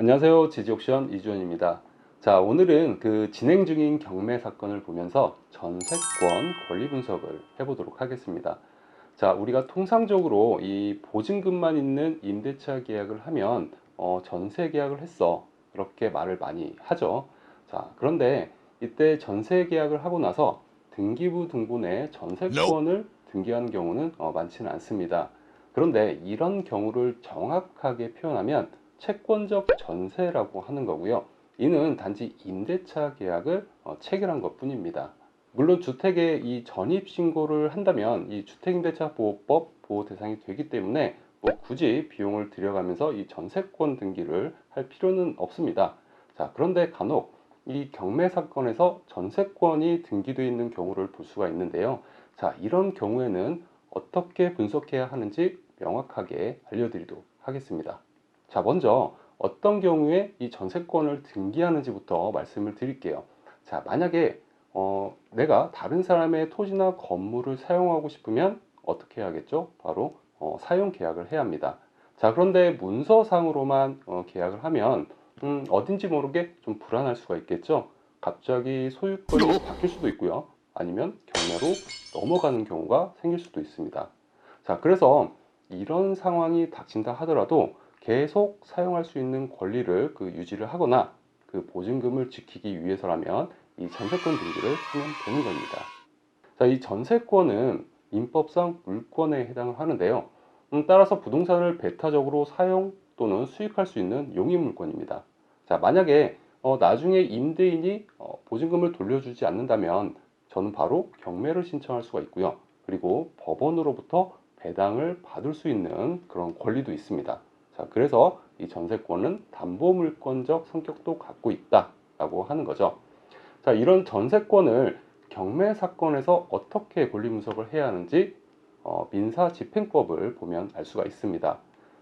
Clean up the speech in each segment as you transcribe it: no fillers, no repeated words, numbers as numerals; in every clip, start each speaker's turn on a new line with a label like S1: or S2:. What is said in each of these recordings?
S1: 안녕하세요. 지지옥션 이주원입니다. 자, 오늘은 그 진행 중인 경매 사건을 보면서 전세권 권리 분석을 해보도록 하겠습니다. 자, 우리가 통상적으로 이 보증금만 있는 임대차 계약을 하면 전세 계약을 했어. 이렇게 말을 많이 하죠. 자, 그런데 이때 전세 계약을 하고 나서 등기부 등본에 전세권을 등기하는 경우는 많지는 않습니다. 그런데 이런 경우를 정확하게 표현하면 채권적 전세라고 하는 거고요. 이는 단지 임대차 계약을 체결한 것 뿐입니다. 물론 주택에 이 전입 신고를 한다면 이 주택임대차보호법 보호 대상이 되기 때문에 뭐 굳이 비용을 들여가면서 이 전세권 등기를 할 필요는 없습니다. 자, 그런데 간혹 이 경매 사건에서 전세권이 등기되어 있는 경우를 볼 수가 있는데요. 자, 이런 경우에는 어떻게 분석해야 하는지 명확하게 알려드리도록 하겠습니다. 자, 먼저 어떤 경우에 이 전세권을 등기하는지부터 말씀을 드릴게요. 자, 만약에 내가 다른 사람의 토지나 건물을 사용하고 싶으면 어떻게 해야겠죠? 바로 사용 계약을 해야 합니다. 자, 그런데 문서상으로만 계약을 하면 어딘지 모르게 좀 불안할 수가 있겠죠? 갑자기 소유권이 바뀔 수도 있고요. 아니면 경매로 넘어가는 경우가 생길 수도 있습니다. 자, 그래서 이런 상황이 닥친다 하더라도 계속 사용할 수 있는 권리를 유지를 하거나 그 보증금을 지키기 위해서라면 이 전세권 등기를 하면 되는 겁니다. 자, 이 전세권은 민법상 물권에 해당을 하는데요. 따라서 부동산을 배타적으로 사용 또는 수익할 수 있는 용익물권입니다. 자, 만약에 나중에 임대인이 보증금을 돌려주지 않는다면 저는 바로 경매를 신청할 수가 있고요. 그리고 법원으로부터 배당을 받을 수 있는 그런 권리도 있습니다. 자, 그래서 이 전세권은 담보물권적 성격도 갖고 있다라고 하는 거죠. 자, 이런 전세권을 경매 사건에서 어떻게 권리 분석을 해야 하는지 민사집행법을 보면 알 수가 있습니다.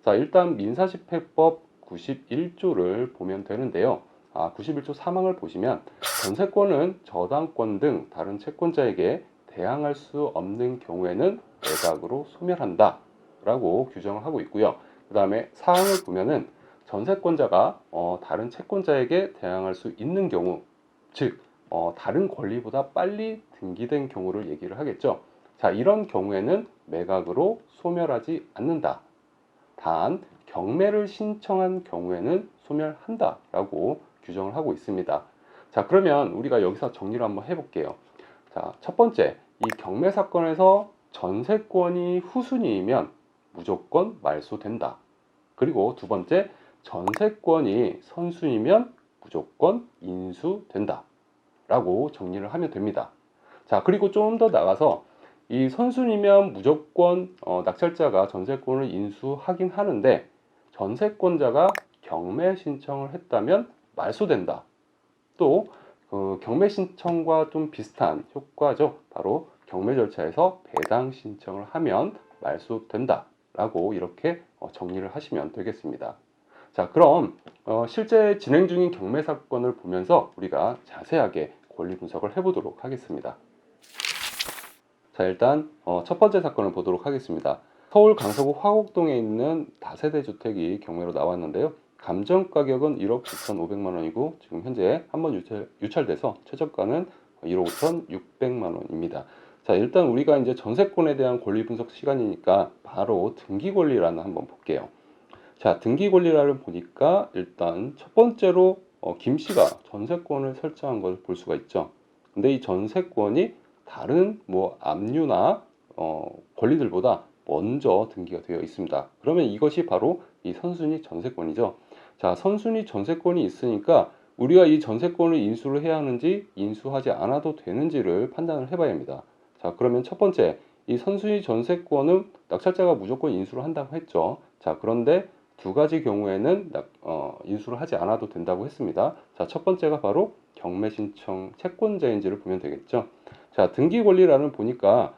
S1: 자, 일단 민사집행법 91조를 보면 되는데요. 91조 3항을 보시면 전세권은 저당권 등 다른 채권자에게 대항할 수 없는 경우에는 매각으로 소멸한다 라고 규정을 하고 있고요. 그 다음에 사항을 보면은 전세권자가 다른 채권자에게 대항할 수 있는 경우, 즉 다른 권리보다 빨리 등기된 경우를 얘기를 하겠죠. 자, 이런 경우에는 매각으로 소멸하지 않는다. 단 경매를 신청한 경우에는 소멸한다 라고 규정을 하고 있습니다. 자, 그러면 우리가 여기서 정리를 한번 해볼게요. 자, 첫 번째, 이 경매 사건에서 전세권이 후순위이면 무조건 말소된다. 그리고 두 번째, 전세권이 선순위면 무조건 인수된다 라고 정리를 하면 됩니다. 자, 그리고 좀 더 나가서 이 선순위면 무조건 낙찰자가 전세권을 인수하긴 하는데 전세권자가 경매 신청을 했다면 말소된다. 또 경매 신청과 좀 비슷한 효과죠. 바로 경매 절차에서 배당 신청을 하면 말소된다 라고 이렇게 정리를 하시면 되겠습니다. 자, 그럼 실제 진행 중인 경매 사건을 보면서 우리가 자세하게 권리 분석을 해보도록 하겠습니다. 자, 일단 첫 번째 사건을 보도록 하겠습니다. 서울 강서구 화곡동에 있는 다세대 주택이 경매로 나왔는데요. 감정 가격은 1억 9,500만 원이고 지금 현재 한번 유찰돼서 최저가는 1억 5,600만 원입니다. 자, 일단 우리가 이제 전세권에 대한 권리 분석 시간이니까 바로 등기 권리란을 한번 볼게요. 자, 등기 권리란을 보니까 일단 첫 번째로 김 씨가 전세권을 설정한 것을 볼 수가 있죠. 근데 이 전세권이 다른 뭐 압류나 권리들보다 먼저 등기가 되어 있습니다. 그러면 이것이 바로 이 선순위 전세권이죠. 자, 선순위 전세권이 있으니까 우리가 이 전세권을 인수를 해야 하는지 인수하지 않아도 되는지를 판단을 해봐야 합니다. 자, 그러면 첫 번째, 이 선순위 전세권은 낙찰자가 무조건 인수를 한다고 했죠. 자, 그런데 두 가지 경우에는 인수를 하지 않아도 된다고 했습니다. 자, 첫 번째가 바로 경매 신청 채권자인지를 보면 되겠죠. 자, 등기 권리란을 보니까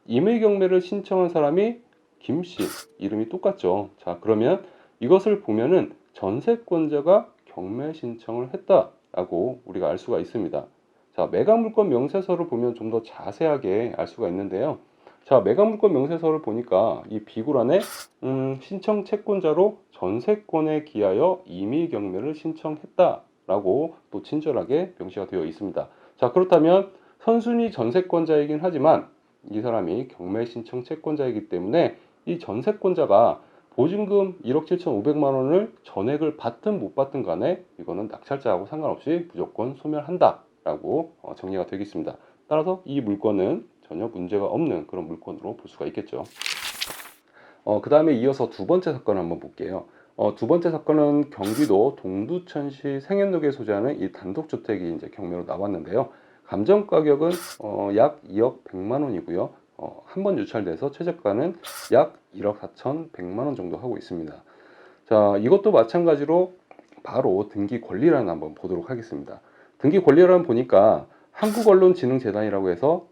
S1: 임의 경매를 신청한 사람이 김씨 이름이 똑같죠. 자, 그러면 이것을 보면은 전세권자가 경매 신청을 했다라고 우리가 알 수가 있습니다. 자, 매각물권 명세서를 보면 좀 더 자세하게 알 수가 있는데요. 자, 매각물권 명세서를 보니까 이 비굴안에 신청 채권자로 전세권에 기하여 임의 경매를 신청했다라고 또 친절하게 명시가 되어 있습니다. 자, 그렇다면 선순위 전세권자이긴 하지만 이 사람이 경매 신청 채권자이기 때문에 이 전세권자가 보증금 1억 7,500만 원을 전액을 받든 못 받든 간에 이거는 낙찰자하고 상관없이 무조건 소멸한다라고 정리가 되겠습니다. 따라서 이 물건은 전혀 문제가 없는 그런 물건으로 볼 수가 있겠죠. 그 다음에 이어서 두 번째 사건을 한번 볼게요. 두 번째 사건은 경기도 동두천시 생현동에 소재하는 이 단독주택이 이제 경매로 나왔는데요. 감정 가격은 약 2억 100만 원이고요. 한 번 유찰돼서 최저가는 약 1억 4,100만 원 정도 하고 있습니다. 자, 이것도 마찬가지로 바로 등기 권리欄을 한번 보도록 하겠습니다. 등기 권리欄 보니까 한국언론진흥재단이라고 해서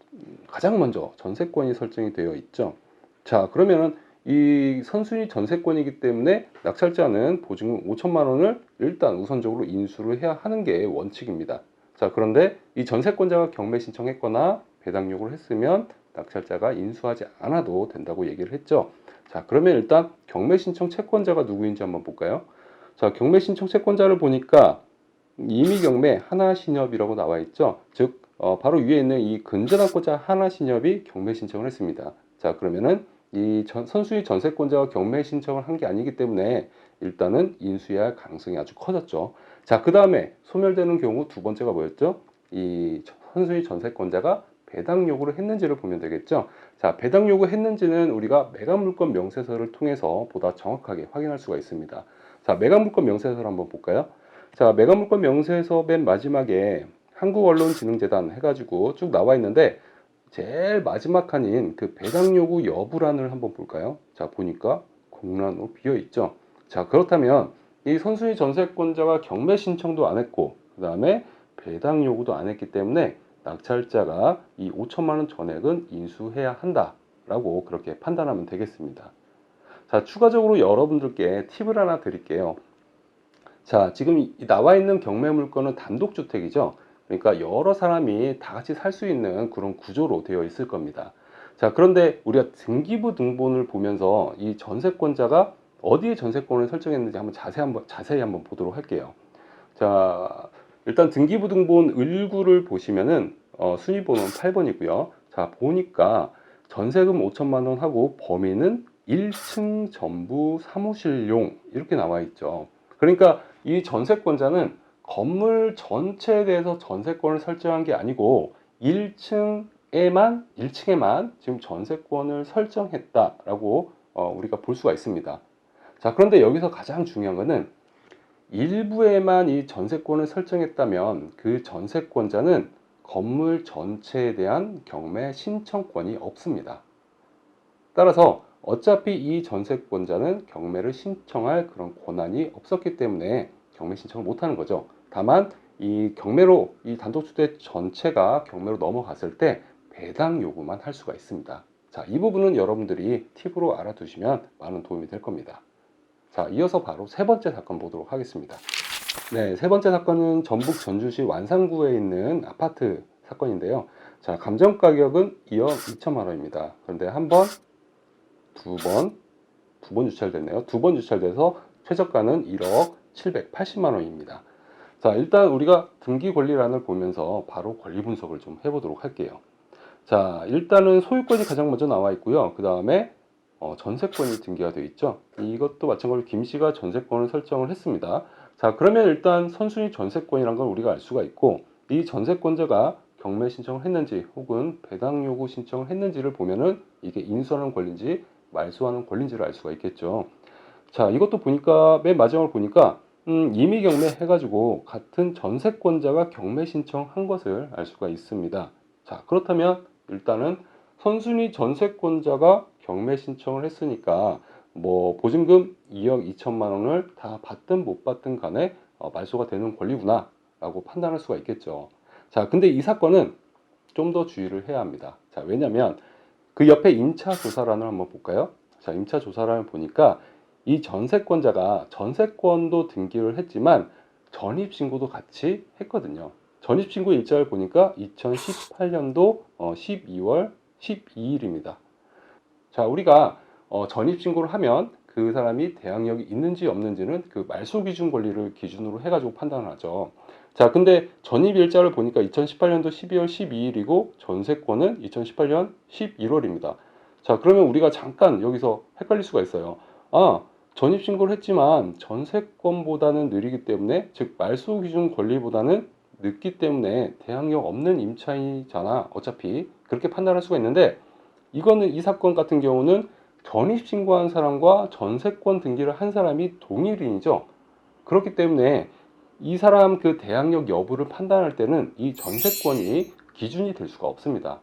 S1: 가장 먼저 전세권이 설정이 되어 있죠. 자, 그러면은 이 선순위 전세권이기 때문에 낙찰자는 보증금 5천만 원을 일단 우선적으로 인수를 해야 하는 게 원칙입니다. 자, 그런데 이 전세권자가 경매 신청했거나 배당 요구를 했으면 낙찰자가 인수하지 않아도 된다고 얘기를 했죠. 자, 그러면 일단 경매 신청 채권자가 누구인지 한번 볼까요? 자, 경매 신청 채권자를 보니까 임의경매 하나신협이라고 나와 있죠. 즉 바로 위에 있는 이 근저당권자 하나신협이 경매 신청을 했습니다. 자, 그러면은 이 선수의 전세권자가 경매 신청을 한 게 아니기 때문에 일단은 인수해야 할 가능성이 아주 커졌죠. 자, 그 다음에 소멸되는 경우 두 번째가 뭐였죠? 이 선수의 전세권자가 배당 요구를 했는지를 보면 되겠죠. 자, 배당 요구했는지는 우리가 매각물권 명세서를 통해서 보다 정확하게 확인할 수가 있습니다. 자, 매각물권 명세서를 한번 볼까요? 자, 매각물권 명세서 맨 마지막에 한국언론진흥재단 해가지고 쭉 나와 있는데 제일 마지막 칸인 그 배당 요구 여부란을 한번 볼까요? 자, 보니까 공란으로 비어 있죠. 자, 그렇다면 이 선순위 전세권자가 경매 신청도 안 했고 그 다음에 배당 요구도 안 했기 때문에 낙찰자가 이 5천만 원 전액은 인수해야 한다라고 그렇게 판단하면 되겠습니다. 자, 추가적으로 여러분들께 팁을 하나 드릴게요. 자, 지금 나와 있는 경매 물건은 단독주택이죠. 그러니까 여러 사람이 다 같이 살 수 있는 그런 구조로 되어 있을 겁니다. 자, 그런데 우리가 등기부 등본을 보면서 이 전세권자가 어디에 전세권을 설정했는지 자세히 한번 보도록 할게요. 자, 일단 등기부 등본 을구를 보시면은 순위번호는 8번이고요. 자, 보니까 전세금 5천만 원 하고 범위는 1층 전부 사무실용 이렇게 나와 있죠. 그러니까 이 전세권자는 건물 전체에 대해서 전세권을 설정한 게 아니고 1층에만 지금 전세권을 설정했다라고 우리가 볼 수가 있습니다. 자, 그런데 여기서 가장 중요한 것은 일부에만 이 전세권을 설정했다면 그 전세권자는 건물 전체에 대한 경매 신청권이 없습니다. 따라서 어차피 이 전세권자는 경매를 신청할 그런 권한이 없었기 때문에 경매 신청을 못하는 거죠. 다만 이 경매로 이 단독주택 전체가 경매로 넘어갔을 때 배당 요구만 할 수가 있습니다. 자, 이 부분은 여러분들이 팁으로 알아두시면 많은 도움이 될 겁니다. 자, 이어서 바로 세 번째 사건 보도록 하겠습니다. 네, 세 번째 사건은 전북 전주시 완산구에 있는 아파트 사건인데요. 자, 감정 가격은 2억 2천만 원입니다. 그런데 한 번, 두 번 유찰됐네요. 두 번 유찰돼서 최저가는 1억 780만 원입니다. 자, 일단 우리가 등기 권리란을 보면서 바로 권리 분석을 좀 해보도록 할게요. 자, 일단은 소유권이 가장 먼저 나와 있고요. 그 다음에 전세권이 등기가 되어 있죠. 이것도 마찬가지로 김 씨가 전세권을 설정을 했습니다. 자, 그러면 일단 선순위 전세권이란 걸 우리가 알 수가 있고 이 전세권자가 경매 신청을 했는지 혹은 배당 요구 신청을 했는지를 보면은 이게 인수하는 권리인지 말소하는 권리인지를 알 수가 있겠죠. 자, 이것도 보니까 맨 마지막을 보니까 임의 경매 해가지고 같은 전세권자가 경매 신청한 것을 알 수가 있습니다. 자, 그렇다면 일단은 선순위 전세권자가 경매 신청을 했으니까 뭐 보증금 2억 2천만 원을 다 받든 못 받든 간에 말소가 되는 권리구나 라고 판단할 수가 있겠죠. 자, 근데 이 사건은 좀 더 주의를 해야 합니다. 자, 왜냐면 그 옆에 임차 조사란을 한번 볼까요? 자, 임차 조사란을 보니까 이 전세권자가 전세권도 등기를 했지만 전입신고도 같이 했거든요. 전입신고 일자를 보니까 2018년도 12월 12일입니다. 자, 우리가 전입신고를 하면 그 사람이 대항력이 있는지 없는지는 그 말소기준 권리를 기준으로 해가지고 판단을 하죠. 자, 근데 전입일자를 보니까 2018년도 12월 12일이고 전세권은 2018년 11월입니다. 자, 그러면 우리가 잠깐 여기서 헷갈릴 수가 있어요. 아, 전입신고를 했지만 전세권보다는 느리기 때문에, 즉 말소기준 권리보다는 늦기 때문에 대항력 없는 임차인이잖아. 어차피 그렇게 판단할 수가 있는데, 이거는 이 사건 같은 경우는 전입신고한 사람과 전세권 등기를 한 사람이 동일인이죠. 그렇기 때문에 이 사람 그 대항력 여부를 판단할 때는 이 전세권이 기준이 될 수가 없습니다.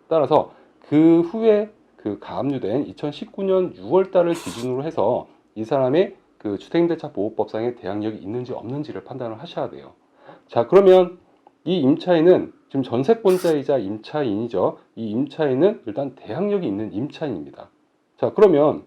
S1: 따라서 그 후에 그 가압류된 2019년 6월 달을 기준으로 해서 이 사람의 그 주택임대차 보호법상의 대항력이 있는지 없는지를 판단을 하셔야 돼요. 자, 그러면 이 임차인은 지금 전세권자이자 임차인이죠. 이 임차인은 일단 대항력이 있는 임차인입니다. 자, 그러면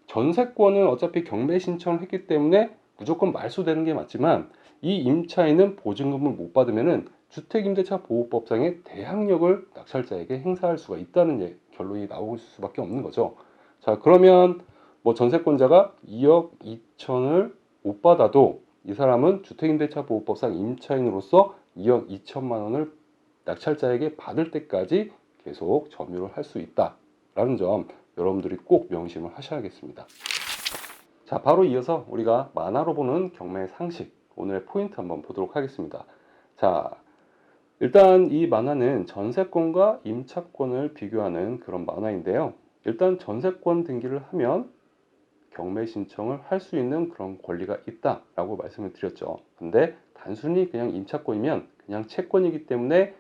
S1: 전세권은 어차피 경매 신청을 했기 때문에 무조건 말소되는 게 맞지만, 이 임차인은 보증금을 못 받으면은 주택임대차 보호법상의 대항력을 낙찰자에게 행사할 수가 있다는 결론이 나올 수밖에 없는 거죠. 자, 그러면 뭐 전세권자가 2억 2천을 못 받아도 이 사람은 주택임대차 보호법상 임차인으로서 2억 2천만 원을 낙찰자에게 받을 때까지 계속 점유를 할 수 있다라는 점 여러분들이 꼭 명심을 하셔야겠습니다. 자, 바로 이어서 우리가 만화로 보는 경매 상식, 오늘의 포인트 한번 보도록 하겠습니다. 자, 일단 이 만화는 전세권과 임차권을 비교하는 그런 만화인데요. 일단 전세권 등기를 하면 경매 신청을 할 수 있는 그런 권리가 있다라고 말씀을 드렸죠. 근데 단순히 그냥 임차권이면 그냥 채권이기 때문에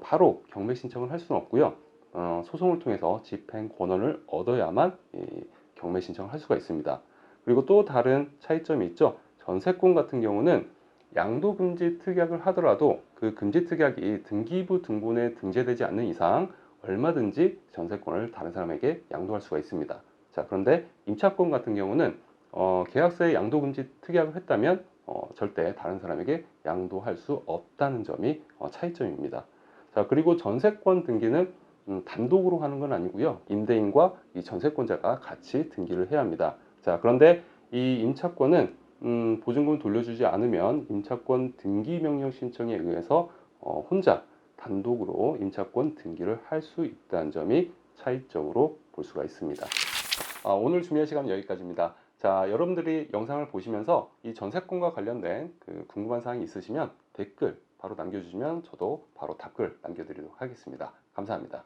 S1: 바로 경매 신청을 할 수는 없고요. 소송을 통해서 집행 권한을 얻어야만 경매 신청을 할 수가 있습니다. 그리고 또 다른 차이점이 있죠. 전세권 같은 경우는 양도금지 특약을 하더라도 그 금지 특약이 등기부 등본에 등재되지 않는 이상 얼마든지 전세권을 다른 사람에게 양도할 수가 있습니다. 자, 그런데 임차권 같은 경우는 계약서에 양도금지 특약을 했다면 절대 다른 사람에게 양도할 수 없다는 점이 차이점입니다. 자, 그리고 전세권 등기는 단독으로 하는 건 아니고요. 임대인과 이 전세권자가 같이 등기를 해야 합니다. 자, 그런데 이 임차권은 보증금 돌려주지 않으면 임차권 등기 명령 신청에 의해서 혼자 단독으로 임차권 등기를 할 수 있다는 점이 차이점으로 볼 수가 있습니다. 오늘 준비한 시간은 여기까지입니다. 자, 여러분들이 영상을 보시면서 이 전세권과 관련된 그 궁금한 사항이 있으시면 댓글 바로 남겨주시면 저도 바로 답글 남겨드리도록 하겠습니다. 감사합니다.